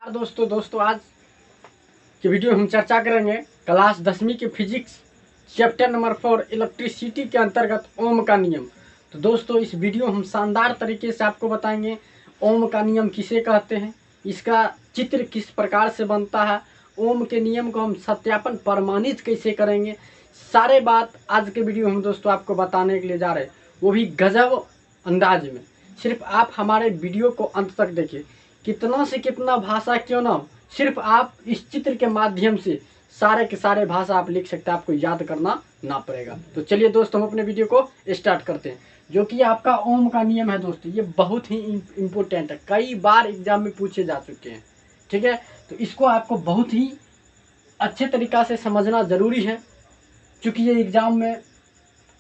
दोस्तों आज की वीडियो हम चर्चा करेंगे क्लास 10वीं के फिजिक्स चैप्टर नंबर 4 इलेक्ट्रिसिटी के अंतर्गत ओम का नियम। तो दोस्तों इस वीडियो हम शानदार तरीके से आपको बताएंगे ओम का नियम किसे कहते हैं, इसका चित्र किस प्रकार से बनता है, ओम के नियम को हम सत्यापन प्रमाणित कैसे करेंगे, सारे बात आज के वीडियो हम दोस्तों आपको बताने के लिए जा रहे हैं, वो भी गजब अंदाज में। सिर्फ आप हमारे वीडियो को अंत तक देखिए, कितना से कितना भाषा क्यों ना हो, सिर्फ आप इस चित्र के माध्यम से सारे के सारे भाषा आप लिख सकते हैं, आपको याद करना ना पड़ेगा। तो चलिए दोस्तों हम अपने वीडियो को स्टार्ट करते हैं। जो कि आपका ओम का नियम है दोस्तों, ये बहुत ही इम्पोर्टेंट है, कई बार एग्जाम में पूछे जा चुके हैं। ठीक है, तो इसको आपको बहुत ही अच्छे तरीक़ा से समझना ज़रूरी है, क्योंकि ये एग्ज़ाम में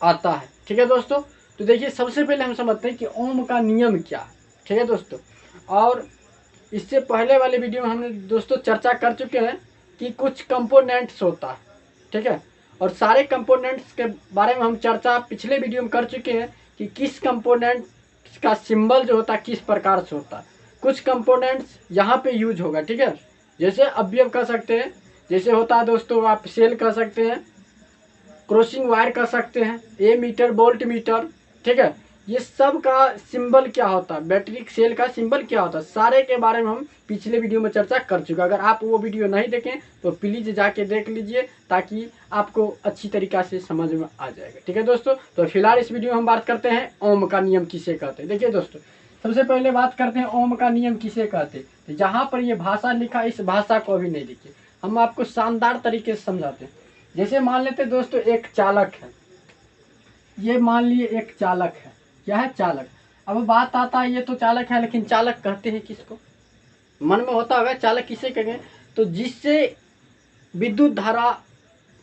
आता है। ठीक है दोस्तों, तो देखिए सबसे पहले हम समझते हैं कि ओम का नियम क्या है। ठीक है दोस्तों, और इससे पहले वाले वीडियो में हमने दोस्तों चर्चा कर चुके हैं कि कुछ कंपोनेंट्स होता है। ठीक है, और सारे कंपोनेंट्स के बारे में हम चर्चा पिछले वीडियो में कर चुके हैं कि किस कंपोनेंट का सिंबल जो होता है किस प्रकार से होता है। कुछ कंपोनेंट्स यहाँ पे यूज होगा। ठीक है, जैसे अवयव कह सकते हैं, जैसे होता है दोस्तों आप सेल कह सकते हैं, क्रॉसिंग वायर कह सकते हैं, ए मीटर, वोल्ट मीटर। ठीक है, ये सब का सिंबल क्या होता है, बैटरी सेल का सिंबल क्या होता है, सारे के बारे में हम पिछले वीडियो में चर्चा कर चुके हैं। अगर आप वो वीडियो नहीं देखें तो प्लीज़ जाके देख लीजिए, ताकि आपको अच्छी तरीक़ा से समझ में आ जाएगा। ठीक है दोस्तों, तो फिलहाल इस वीडियो में हम बात करते हैं ओम का नियम किसे कहते हैं। देखिए दोस्तों सबसे पहले बात करते हैं ओम का नियम किसे कहते हैं। तो जहाँ पर ये भाषा लिखा, इस भाषा को भी नहीं लिखिए, हम आपको शानदार तरीके से समझाते हैं। जैसे मान लेते दोस्तों एक चालक है, ये मान लिए एक चालक है, क्या है, चालक। अब बात आता है ये तो चालक है, लेकिन चालक कहते हैं किसको, मन में होता होगा चालक किसे कहेंगे, तो जिससे विद्युत धारा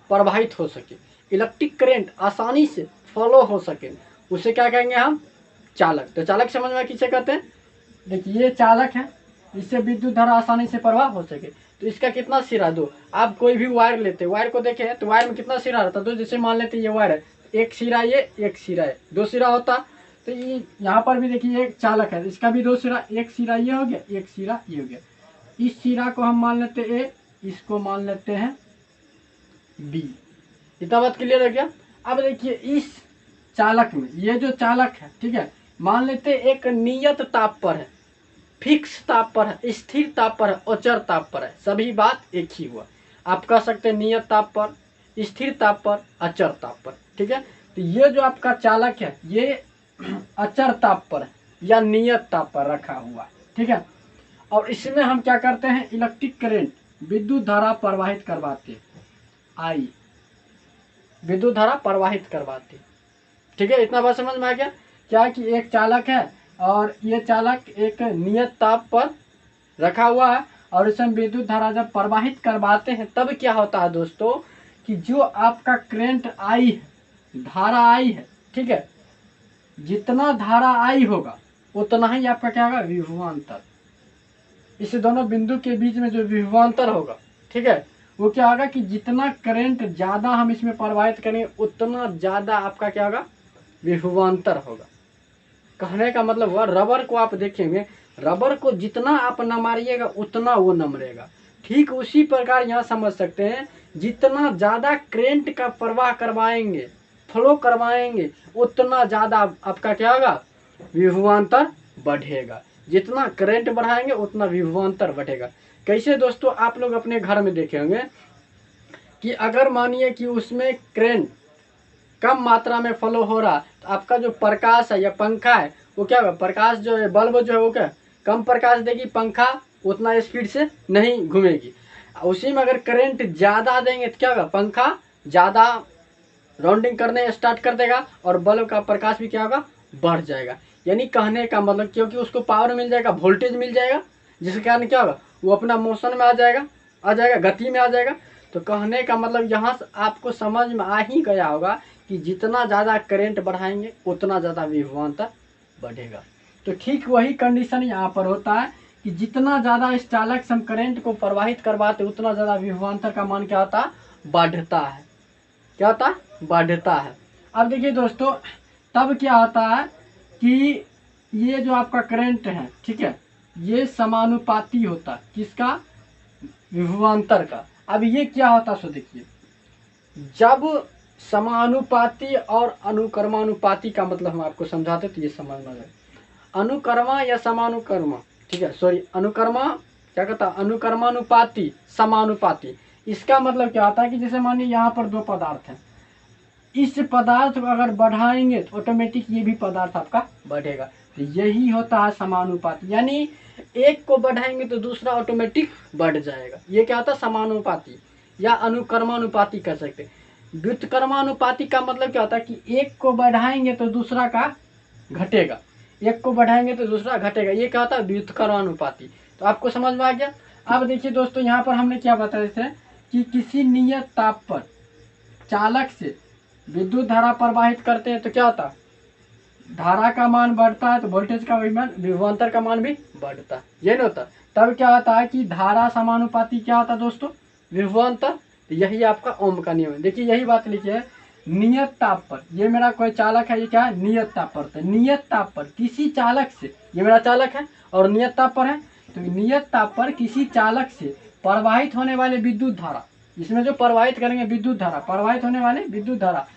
प्रवाहित हो सके, इलेक्ट्रिक करंट आसानी से फॉलो हो सके, उसे क्या कहेंगे हम, चालक। तो चालक समझ में किसे कहते हैं, देखिए ये चालक है, इससे विद्युत धारा आसानी से प्रवाह हो सके। तो इसका कितना सिरा, दो। आप कोई भी वायर लेते, वायर को देखें तो वायर में कितना सिरा रहता है, तो जैसे मान लेते ये वायर है, एक सिरा ये, एक सिरा है, दो सिरा होता। तो ये यहाँ पर भी देखिए एक चालक है, इसका भी दो सिरा, एक सिरा ये हो गया, एक सिरा ये हो गया। इस सिरा को हम मान लेते ए, इसको मान लेते हैं बी। इतना बात क्लियर हो गया। अब देखिए इस चालक में, ये जो चालक है, ठीक है, मान लेते एक नियत ताप पर है, फिक्स ताप पर है, स्थिर ताप पर है, अचर ताप पर है, सभी बात एक ही हुआ। आप कह सकते हैं नियत ताप पर, स्थिर ताप पर, अचर ताप पर। ठीक है, तो ये जो आपका चालक है ये अचर ताप पर या नियत ताप पर रखा हुआ है। ठीक है, और इसमें हम क्या करते हैं, इलेक्ट्रिक करंट, विद्युत धारा प्रवाहित करवाते हैं, आई विद्युत धारा प्रवाहित करवाते हैं। ठीक है, इतना बात समझ में आ गया क्या, कि एक चालक है और ये चालक एक नियत ताप पर रखा हुआ है, और इसमें विद्युत धारा जब प्रवाहित करवाते हैं तब क्या होता है दोस्तों, कि जो आपका करंट आई है, धारा आई है, ठीक है, जितना धारा आई होगा उतना ही आपका क्या होगा, विभवांतर। इस दोनों बिंदु के बीच में जो विभवांतर होगा, ठीक है, वो क्या होगा कि जितना करंट ज़्यादा हम इसमें प्रवाहित करेंगे उतना ज़्यादा आपका क्या होगा, विभवांतर होगा। कहने का मतलब हुआ, रबर को आप देखेंगे, रबर को जितना आप न मारिएगा उतना वो नमरेगा। ठीक उसी प्रकार यहाँ समझ सकते हैं, जितना ज़्यादा करंट का प्रवाह करवाएंगे, फ्लो करवाएंगे, उतना ज़्यादा आपका क्या होगा, विभवांतर बढ़ेगा। जितना करंट बढ़ाएंगे उतना विभवांतर बढ़ेगा। कैसे दोस्तों, आप लोग अपने घर में देखे होंगे कि अगर मानिए कि उसमें करंट कम मात्रा में फ्लो हो रहा, तो आपका जो प्रकाश है या पंखा है वो क्या होगा, प्रकाश जो है, बल्ब जो है वो क्या कम प्रकाश देगी, पंखा उतना स्पीड से नहीं घूमेगी। उसी में अगर करंट ज़्यादा देंगे तो क्या होगा, पंखा ज़्यादा राउंडिंग करने स्टार्ट कर देगा और बल्ब का प्रकाश भी क्या होगा, बढ़ जाएगा। यानी कहने का मतलब, क्योंकि उसको पावर मिल जाएगा, वोल्टेज मिल जाएगा, जिसके कारण क्या होगा, वो अपना मोशन में आ जाएगा, गति में आ जाएगा। तो कहने का मतलब यहाँ से आपको समझ में आ ही गया होगा कि जितना ज़्यादा करंट बढ़ाएंगे उतना ज़्यादा विभवांतर बढ़ेगा। तो ठीक वही कंडीशन यहाँ पर होता है कि जितना ज़्यादा इस चालक से हम करंट को प्रवाहित करवाते उतना ज़्यादा विभवांतर का मान क्या होता है, बढ़ता है। क्या होता है, बढ़ता है। अब देखिए दोस्तों, तब क्या होता है कि ये जो आपका करंट है, ठीक है, ये समानुपाती होता, किसका? विभवांतर का। अब ये क्या होता सो देखिए, जब समानुपाती और अनुक्रमानुपाती का मतलब हम आपको समझाते तो ये समझना है। अनुकर्मा या समानुकर्मा, ठीक है, सॉरी, अनुकर्मा क्या कहता है, अनुकर्मानुपाती, समानुपाती। इसका मतलब क्या होता है कि जैसे मानिए यहाँ पर दो पदार्थ हैं, इस पदार्थ को अगर बढ़ाएंगे तो ऑटोमेटिक ये भी पदार्थ आपका बढ़ेगा। तो यही होता है समानुपाती, यानी एक को बढ़ाएंगे तो दूसरा ऑटोमेटिक बढ़ जाएगा। ये क्या होता है? समानुपाती या अनुक्रमानुपाती कर सकते। व्युत्क्रमानुपाती का मतलब क्या होता है कि एक को बढ़ाएंगे तो दूसरा का घटेगा, एक को बढ़ाएंगे तो दूसरा घटेगा। ये क्या होता है? व्युत्क्रमानुपाती। तो आपको समझ में आ गया। अब देखिए दोस्तों, यहाँ पर हमने क्या बताया थे कि किसी नियत ताप पर चालक से विद्युत धारा प्रवाहित करते हैं तो क्या होता है? धारा का मान बढ़ता है तो वोल्टेज का मान, विभवांतर का मान भी बढ़ता है। ये नहीं होता? तब क्या होता है कि धारा समानुपाती क्या होता है दोस्तों? विभवांतर। तो यही आपका ओम का नियम है। देखिए यही बात लिखी है, नियत ताप पर, ये मेरा कोई चालक है, ये क्या है? नियत ताप पर। तो नियत ताप पर किसी चालक से, ये मेरा चालक है और नियत ताप पर है, तो नियत ताप पर किसी चालक से प्रवाहित होने वाले विद्युत धारा, इसमें जो प्रवाहित करेंगे विद्युत धारा, प्रवाहित होने वाले विद्युत धारा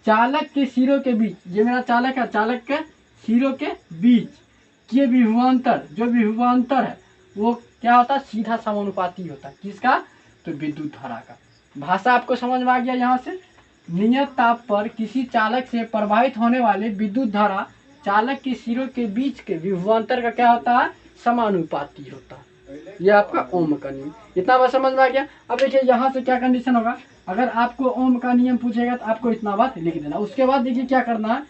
चालक के सिरों के बीच, ये मेरा चालक है, चालक के सिरों के बीच के विभवांतर, जो विभवांतर है वो क्या होता है? सीधा समानुपाती होता है। किसका? तो विद्युत धारा का। भाषा आपको समझ में आ गया। यहाँ से नियत ताप पर किसी चालक से प्रवाहित होने वाले विद्युत धारा चालक के सिरों के बीच के विभवांतर का क्या होता है? समानुपाती होता है। यह आपका ओम का नियम। इतना बात समझ में आ गया। अब देखिए यहाँ से क्या कंडीशन होगा, अगर आपको ओम का नियम पूछेगा तो आपको इतना बात लिख देना। उसके बाद देखिए क्या करना है,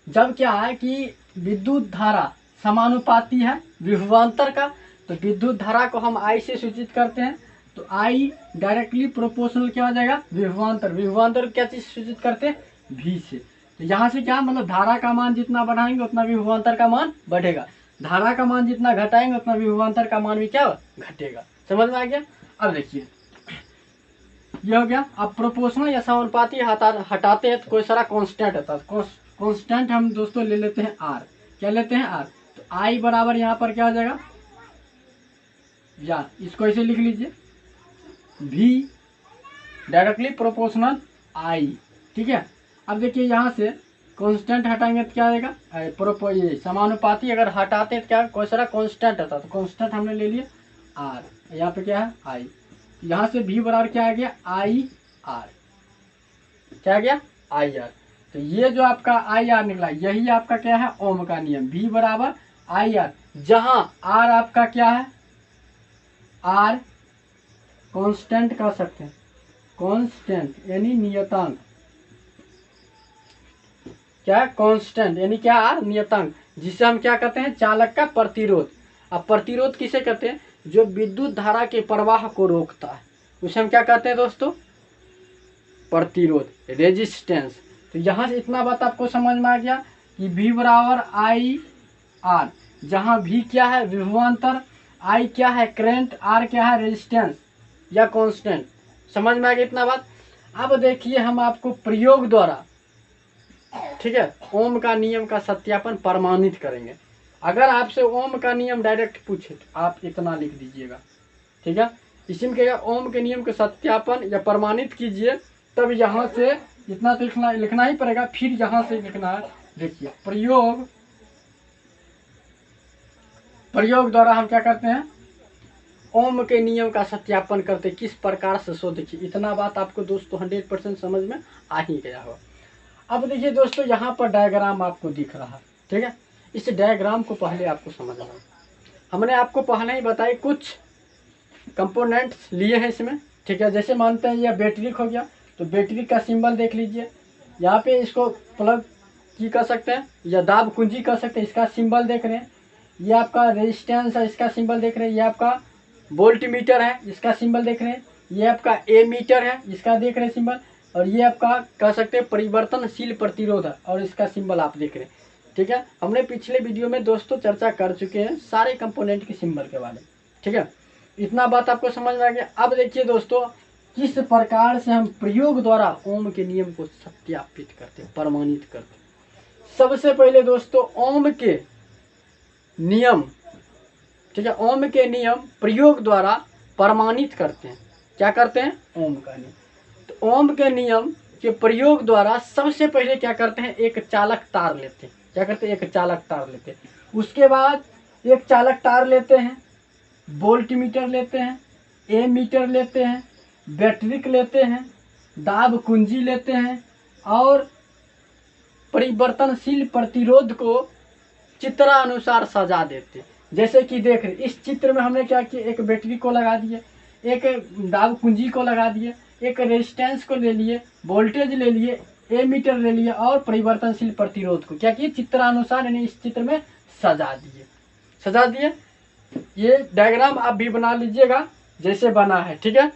जब क्या है कि विद्युत धारा समानुपाती है विभवांतर का, तो विद्युत धारा को हम आई से सूचित करते हैं। तो आई डायरेक्टली प्रोपोर्शनल क्या हो जाएगा? विभवांतर। विभवांतर क्या चीज सूचित करते हैं? भी से। तो यहाँ से क्या मतलब, धारा का मान जितना बढ़ाएंगे उतना विभवांतर का मान बढ़ेगा, धारा का मान जितना घटाएंगे उतना विभवांतर का मान भी क्या घटेगा। समझ में आ गया। अब देखिए ये हो गया। अब प्रोपोर्शनल या समानुपाती हटाते हैं तो कोई सारा कांस्टेंट होता है। कांस्टेंट हम दोस्तों ले लेते हैं आर। क्या लेते हैं? आर। तो आई बराबर यहाँ पर क्या हो जाएगा? या इसको ऐसे लिख लीजिए, भी डायरेक्टली प्रोपोर्शनल आई। ठीक है। अब देखिए यहाँ से कांस्टेंट हटाएंगे तो क्या आएगा? ये समानुपाती अगर हटाते हैं तो क्या कोई सारा कांस्टेंट होता है, तो कांस्टेंट हमने ले लिया आर। यहाँ पे क्या है? आई। यहाँ से भी बराबर क्या आ गया? I R. क्या आ गया? I R. तो ये जो आपका आई आर निकला, यही आपका क्या है? ओम का नियम। भी बराबर आई आर, जहां आर आपका क्या है? आर कांस्टेंट कह सकते हैं, कांस्टेंट यानी नियतांक। क्या? कांस्टेंट यानी क्या? आर नियतांक, जिसे हम क्या कहते हैं? चालक का प्रतिरोध। अब प्रतिरोध किसे कहते हैं? जो विद्युत धारा के प्रवाह को रोकता है, उसे हम क्या कहते हैं दोस्तों? प्रतिरोध, रेजिस्टेंस। तो यहाँ से इतना बात आपको समझ में आ गया कि V बराबर आई आर, जहाँ V क्या है? विभवांतर, I क्या है? करंट, R क्या है? रेजिस्टेंस या कांस्टेंट। समझ में आ गया इतना बात। अब देखिए हम आपको प्रयोग द्वारा, ठीक है, ओम का नियम का सत्यापन प्रमाणित करेंगे। अगर आपसे ओम का नियम डायरेक्ट पूछे तो आप इतना लिख दीजिएगा। ठीक है, इसी में कहेगा ओम के नियम का सत्यापन या प्रमाणित कीजिए, तब यहाँ से इतना तो लिखना ही पड़ेगा। फिर यहाँ से लिखना है, देखिए प्रयोग द्वारा हम क्या करते हैं? ओम के नियम का सत्यापन करते किस प्रकार से, सो देखिए इतना बात आपको दोस्तों 100% समझ में आ ही गया होगा। अब देखिए दोस्तों, यहाँ पर डायग्राम आपको दिख रहा है। ठीक है, इस डायग्राम को पहले आपको समझना है। हमने आपको पहले ही बताया कुछ कंपोनेंट्स लिए हैं इसमें। ठीक है, जैसे मानते हैं यह बैटरी हो गया, तो बैटरी का सिंबल देख लीजिए। यहाँ पे इसको प्लग की कर सकते हैं या दाब कुंजी कर सकते हैं, इसका सिंबल देख रहे हैं। ये आपका रेजिस्टेंस है, इसका सिंबल देख रहे हैं। ये आपका वोल्ट मीटर है, इसका सिंबल देख रहे हैं। ये आपका ए मीटर है, इसका देख रहे हैं सिंबल। और ये आपका कह सकते हैं परिवर्तनशील प्रतिरोध है, और इसका सिंबल आप देख रहे हैं। ठीक है, हमने पिछले वीडियो में दोस्तों चर्चा कर चुके हैं सारे कंपोनेंट के सिंबल के बारे में। ठीक है, इतना बात आपको समझ में आ गया। अब देखिए दोस्तों, किस प्रकार से हम प्रयोग द्वारा ओम के नियम को सत्यापित करते, प्रमाणित करते। सबसे पहले दोस्तों, ओम के नियम ठीक है। ओम के नियम प्रयोग द्वारा प्रमाणित करते हैं। क्या करते हैं? ओम का नियम। तो ओम के नियम के प्रयोग द्वारा सबसे पहले क्या करते हैं? एक चालक तार लेते हैं। क्या करते हैं? एक चालक तार लेते हैं। उसके बाद एक चालक तार लेते हैं, वोल्ट मीटर लेते हैं, ए मीटर लेते हैं, बैटरिक लेते हैं, दाब कुंजी लेते हैं और परिवर्तनशील प्रतिरोध को चित्रानुसार सजा देते हैं। जैसे कि देख रहे इस चित्र में हमने क्या किया, एक बैटरी को लगा दिए, एक दाब कुंजी को लगा दिए, एक रेजिस्टेंस को ले लिए, वोल्टेज ले लिए, ए मीटर ले लिया और परिवर्तनशील प्रतिरोध को क्या किए? चित्रानुसार यानी इस चित्र में सजा दिए। ये डायग्राम आप भी बना लीजिएगा जैसे बना है, ठीक है।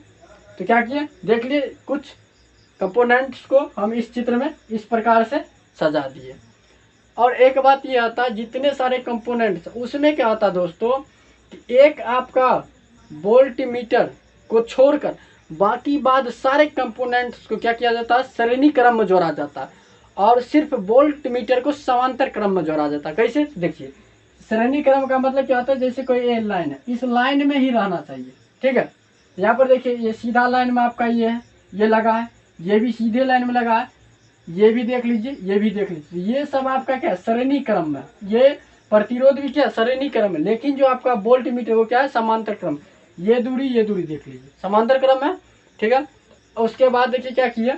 तो क्या किए? देख लिए कुछ कंपोनेंट्स को हम इस चित्र में इस प्रकार से सजा दिए। और एक बात ये आता है, जितने सारे कंपोनेंट्स उसमें क्या होता है दोस्तों कि एक आपका वोल्ट मीटर को छोड़कर बाकी बाद सारे कंपोनेंट्स को क्या किया जाता है? श्रेणी क्रम में जोड़ा जाता है और सिर्फ वोल्ट मीटर को समांतर क्रम में जोड़ा जाता है। कैसे? देखिए, श्रेणी क्रम का मतलब क्या होता है? जैसे कोई ए लाइन है, इस लाइन में ही रहना चाहिए, ठीक है। यहाँ पर देखिए, ये सीधा लाइन में आपका ये है, ये लगा है, ये भी सीधे लाइन में लगा है, ये भी देख लीजिए, ये भी देख लीजिए, ये सब आपका क्या है? श्रेणी क्रम में। ये प्रतिरोध भी क्या? श्रेणी क्रम है। लेकिन जो आपका वोल्ट मीटर वो क्या है? समांतर क्रम। ये दूरी देख लीजिए, समांतर क्रम है, ठीक है। उसके बाद देखिए क्या किया,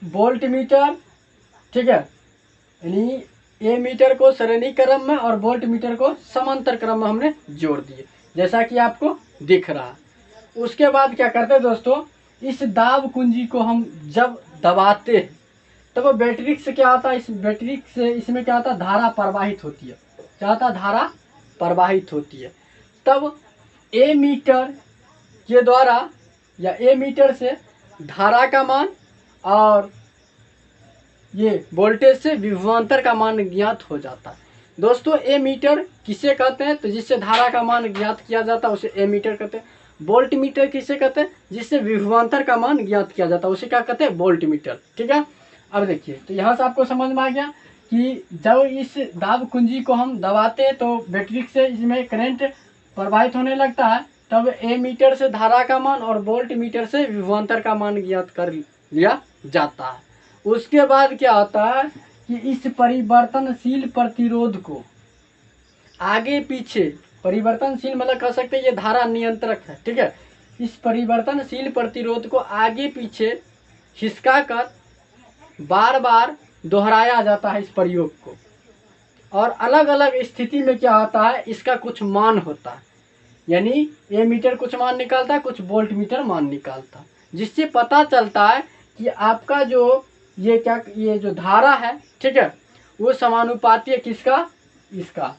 वोल्ट मीटर, ठीक है, यानी ए मीटर को श्रेणी क्रम में और वोल्ट मीटर को समांतर क्रम में हमने जोड़ दिए, जैसा कि आपको दिख रहा है। उसके बाद क्या करते हैं दोस्तों, इस दाब कुंजी को हम जब दबाते हैं तब बैटरी से क्या होता है? इस बैटरी से इसमें क्या होता है? धारा प्रवाहित होती है। क्या होता है? धारा प्रवाहित होती है। तब ए मीटर के द्वारा या ए मीटर से धारा का मान और ये वोल्टेज से विभवांतर का मान ज्ञात हो जाता है। दोस्तों, ए मीटर किसे कहते हैं? तो जिससे धारा का मान ज्ञात किया जाता है उसे ए मीटर कहते हैं। वोल्ट मीटर किसे कहते हैं? जिससे विभवांतर का मान ज्ञात किया जाता है उसे क्या कहते हैं? वोल्ट मीटर, ठीक है। अब देखिए, तो यहाँ से आपको समझ में आ गया कि जब इस दाब कुंजी को हम दबाते हैं तो बैटरी से इसमें करंट प्रवाहित होने लगता है, तब ए मीटर से धारा का मान और वोल्ट मीटर से विभवांतर का मान ज्ञात कर लिया जाता है। उसके बाद क्या होता है कि इस परिवर्तनशील प्रतिरोध को आगे पीछे, परिवर्तनशील मतलब कह सकते हैं ये धारा नियंत्रक है, ठीक है। इस परिवर्तनशील प्रतिरोध को आगे पीछे खिसका कर बार बार दोहराया जाता है इस प्रयोग को, और अलग अलग स्थिति में क्या होता है? इसका कुछ मान होता है, यानी ए मीटर कुछ मान निकालता है, कुछ वोल्ट मीटर मान निकालता है, जिससे पता चलता है कि आपका जो ये जो धारा है, ठीक है, वो समानुपाती है किसका? इसका,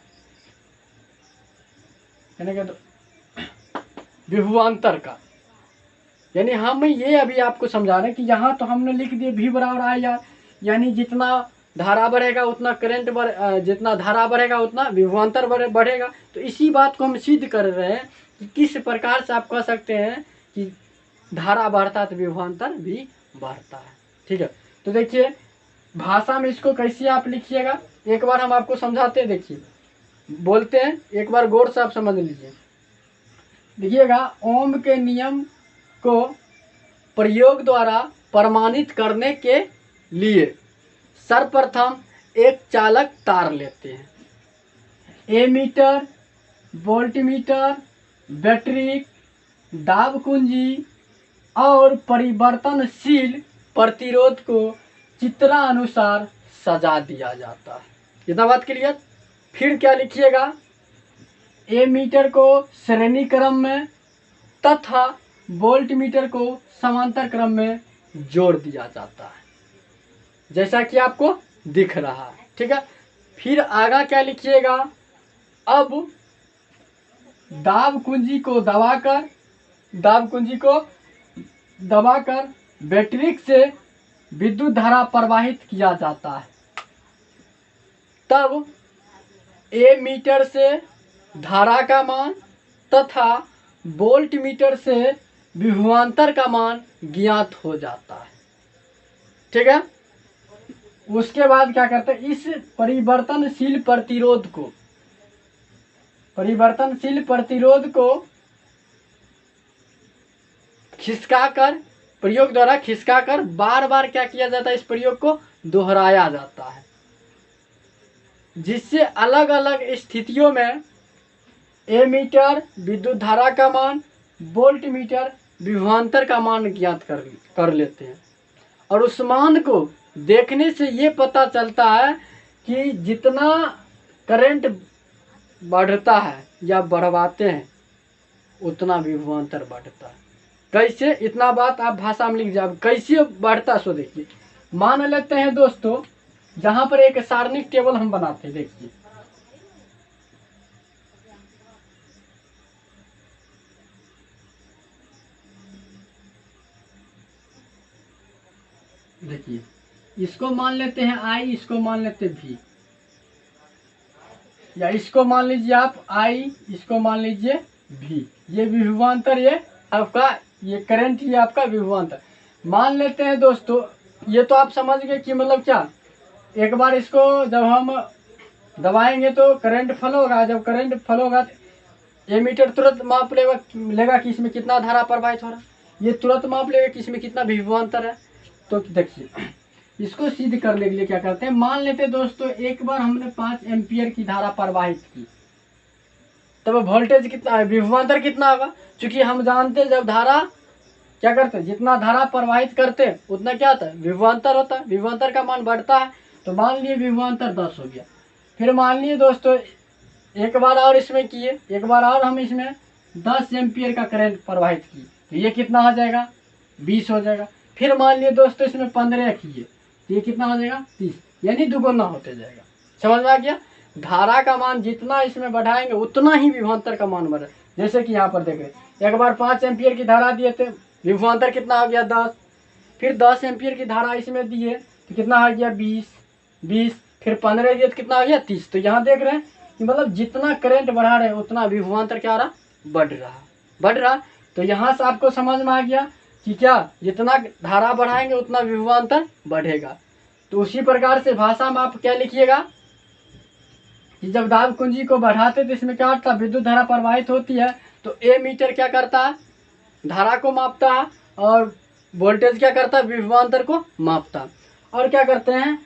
यानी कि विभवांतर का। यानी हम ये अभी आपको समझा रहे हैं कि यहाँ तो हमने लिख दिए V बराबर I R, यानी जितना धारा बढ़ेगा उतना करंट जितना धारा बढ़ेगा उतना विभवांतर बढ़ेगा। तो इसी बात को हम सिद्ध कर रहे हैं कि किस प्रकार से आप कह सकते हैं कि धारा बढ़ता है तो विभवांतर भी बढ़ता है, ठीक है। तो देखिए, भाषा में इसको कैसे आप लिखिएगा, एक बार हम आपको समझाते हैं। देखिए, बोलते हैं, एक बार गौर से आप समझ लीजिए। देखिएगा, ओम के नियम को प्रयोग द्वारा प्रमाणित करने के लिए सर्वप्रथम एक चालक तार लेते हैं। ए मीटर, वोल्ट मीटर, बैटरी, दाब कुंजी और परिवर्तनशील प्रतिरोध को चित्रानुसार सजा दिया जाता है। इतना बात क्लियर। फिर क्या लिखिएगा, ए मीटर को श्रेणी क्रम में तथा वोल्ट मीटर को समांतर क्रम में जोड़ दिया जाता है, जैसा कि आपको दिख रहा है, ठीक है। फिर आगा क्या लिखिएगा, अब दाब कुंजी को दबाकर बैटरी से विद्युत धारा प्रवाहित किया जाता है। तब ए मीटर से धारा का मान तथा वोल्ट मीटर से विभवांतर का मान ज्ञात हो जाता है, ठीक है। उसके बाद क्या करते हैं, इस परिवर्तनशील प्रतिरोध को परिवर्तनशील प्रतिरोध को खिसकाकर प्रयोग द्वारा खिसकाकर बार बार क्या किया जाता है, इस प्रयोग को दोहराया जाता है, जिससे अलग अलग स्थितियों में एमीटर विद्युत धारा का मान, वोल्ट मीटर विभवांतर का मान ज्ञात कर लेते हैं। और उस मान को देखने से ये पता चलता है कि जितना करंट बढ़ता है या बढ़वाते हैं उतना विभवांतर बढ़ता है। कैसे, इतना बात आप भाषा में लिख जाओ, कैसे बढ़ता सो देखिए। मान लेते हैं दोस्तों, जहां पर एक सारणिक टेबल हम बनाते हैं, देखिए देखिए इसको मान लेते हैं I, इसको मान लेते हैं V, या इसको मान लीजिए आप I, इसको मान लीजिए V। ये विभवांतर, ये आपका ये करंट, ये आपका विभवांतर मान लेते हैं दोस्तों। ये तो आप समझ गए कि मतलब क्या, एक बार इसको जब हम दबाएंगे तो करंट फ्लो होगा, जब करंट फ्लो होगा तो एमीटर तुरंत माप लेगा कि इसमें कितना धारा प्रवाहित हो रहा है, ये तुरंत माप लेगा कि इसमें कितना विभवांतर है। तो देखिए इसको सिद्ध करने के लिए क्या करते हैं, मान लेते हैं दोस्तों एक बार हमने 5 एम्पियर की धारा प्रवाहित की, तब वोल्टेज कितना, विभवांतर कितना होगा। क्योंकि हम जानते हैं जब धारा क्या करते हैं, जितना धारा प्रवाहित करते हैं उतना क्या होता है, विभवांतर होता है। विभवांतर का मान बढ़ता है, तो मान लिए विभवांतर 10 हो गया। फिर मान लिए दोस्तों एक बार और इसमें किए, एक बार और हम इसमें 10 एम्पियर का करंट प्रवाहित किए, तो ये कितना हो जाएगा, 20 हो जाएगा। फिर मान लिए दोस्तों इसमें 15 किए, तो ये कितना हो जाएगा, 30, यानी दुगुना होते जाएगा। समझ में आ गया। धारा का मान जितना इसमें बढ़ाएंगे उतना ही विभवांतर का मान बढ़े। जैसे कि यहाँ पर देख रहे, एक बार 5 एम्पियर की धारा दिए थे, विभवांतर कितना हो गया, 10। फिर 10 एम्पियर की धारा इसमें दिए तो कितना हो गया, 20। फिर 15 दिए तो कितना हो गया, 30। तो यहाँ देख रहे हैं कि मतलब जितना करंट बढ़ा रहे हैं उतना विभवांतर क्या हो रहा, बढ़ रहा। तो यहाँ से आपको समझ में आ गया कि क्या, जितना धारा बढ़ाएंगे उतना विभवांतर बढ़ेगा। तो उसी प्रकार से भाषा में आप क्या लिखिएगा कि जब दाब कुंजी को बढ़ाते तो इसमें क्या होता है, विद्युत धारा प्रवाहित होती है, तो ए मीटर क्या करता है, धारा को मापता है, और वोल्टेज क्या करता है, विभवांतर को मापता है। और क्या करते हैं,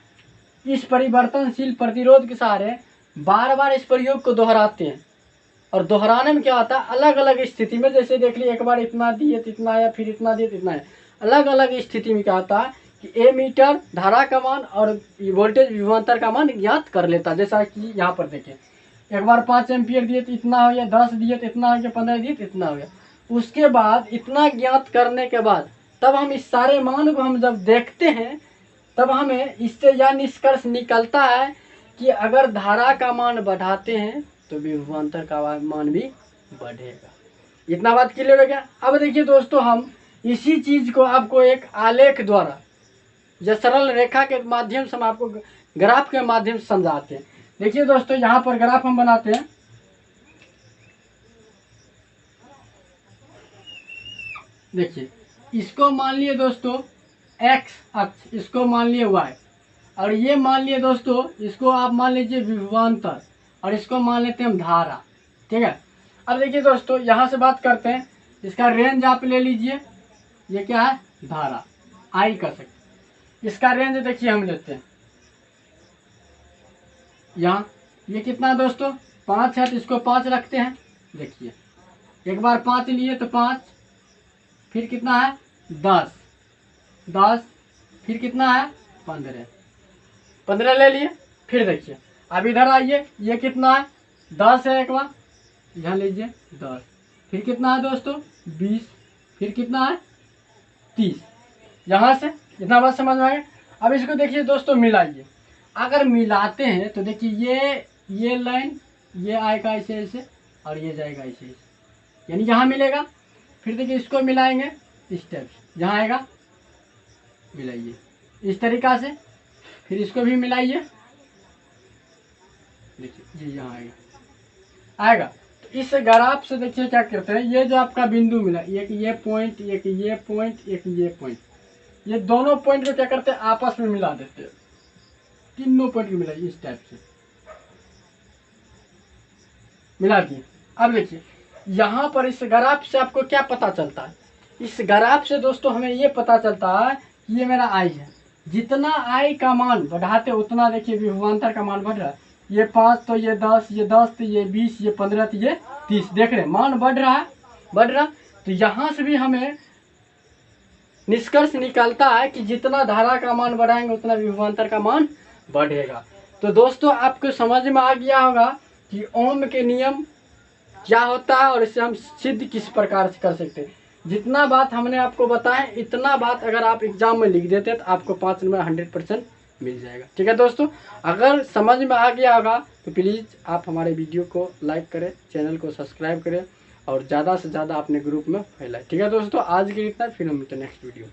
इस परिवर्तनशील प्रतिरोध के सहारे बार बार इस प्रयोग को दोहराते हैं। और दोहराने में क्या होता है, अलग अलग स्थिति में, जैसे देख लीजिए एक बार इतना दिए तो इतना आया, फिर इतना दिए तो इतना आया। अलग अलग स्थिति में क्या होता है कि ए मीटर धारा का मान और वोल्टेज विभवांतर का मान ज्ञात कर लेता है। जैसा कि यहाँ पर देखिए, एक बार 5 एम्पियर दिए तो इतना हो गया, 10 दिए तो इतना हो गया, 15 दिए तो इतना हो गया। उसके बाद इतना ज्ञात करने के बाद तब हम इस सारे मान को हम जब देखते हैं, तब हमें इससे यह निष्कर्ष निकलता है कि अगर धारा का मान बढ़ाते हैं तो विभवांतर का मान भी बढ़ेगा। इतना बात क्लियर हो गया। अब देखिए दोस्तों, हम इसी चीज को आपको एक आलेख द्वारा या सरल रेखा के माध्यम से हम आपको ग्राफ के माध्यम से समझाते हैं। देखिए दोस्तों, यहाँ पर ग्राफ हम बनाते हैं। देखिए इसको मान लिए दोस्तों x अक्ष, इसको मान लिए y, और ये मान लिए दोस्तों, इसको आप मान लीजिए विभवांतर, और इसको मान लेते हैं हम धारा। ठीक है। अब देखिए दोस्तों, यहाँ से बात करते हैं, इसका रेंज आप ले लीजिए, ये क्या है, धारा I कर सकते। इसका रेंज देखिए हम लेते हैं यहाँ, ये कितना है दोस्तों, 5 है, तो इसको 5 रखते हैं। देखिए एक बार 5 लिए तो 5, फिर कितना है 10, फिर कितना है 15 ले लिए। फिर देखिए अब इधर आइए, ये कितना है 10 है, एक बार यहाँ लीजिए 10, फिर कितना है दोस्तों 20, फिर कितना है 30। यहाँ से इतना बात समझ में आ गया। अब इसको देखिए दोस्तों मिलाइए, अगर मिलाते हैं तो देखिए ये लाइन ये आएगा ऐसे ऐसे, और ये जाएगा ऐसे ऐसे, यानी यहाँ मिलेगा। फिर देखिए इसको मिलाएंगे इस टाइप से, जहाँ आएगा मिलाइए इस तरीका से, फिर इसको भी मिलाइए, देखिए ये यहाँ आएगा। तो इस ग्राफ से देखिए क्या करते हैं, ये जो आपका बिंदु मिला, एक ये पॉइंट, एक ये पॉइंट, एक ये पॉइंट, ये दोनों पॉइंट को क्या करते हैं, आपस में मिला देते हैं। तीनों पॉइंट को मिलाइए इस टाइप से, मिला दिए। अब देखिए यहाँ पर इस ग्राफ से आपको क्या पता चलता है, इस ग्राफ से दोस्तों हमें ये पता चलता है कि ये मेरा आई है, जितना आई का मान बढ़ाते उतना देखिए विभवांतर का मान बढ़ रहा है। ये 5 तो ये 10, ये 10 तो ये 20, ये 15 तो ये 30, देख रहे हैं मान बढ़ रहा है, बढ़ रहा। तो यहाँ से भी हमें निष्कर्ष निकलता है कि जितना धारा का मान बढ़ाएंगे उतना विभवांतर का मान बढ़ेगा। तो दोस्तों आपको समझ में आ गया होगा कि ओम के नियम क्या होता है और इसे हम सिद्ध किस प्रकार से कर सकते हैं। जितना बात हमने आपको बताया इतना बात अगर आप एग्जाम में लिख देते हैं तो आपको 5 नंबर 100% मिल जाएगा। ठीक है दोस्तों, अगर समझ में आ गया होगा तो प्लीज़ आप हमारे वीडियो को लाइक करें, चैनल को सब्सक्राइब करें और ज़्यादा से ज़्यादा अपने ग्रुप में फैलाएं। ठीक है दोस्तों, आज के लिए इतना, फिर हम मिलते हैं नेक्स्ट वीडियो।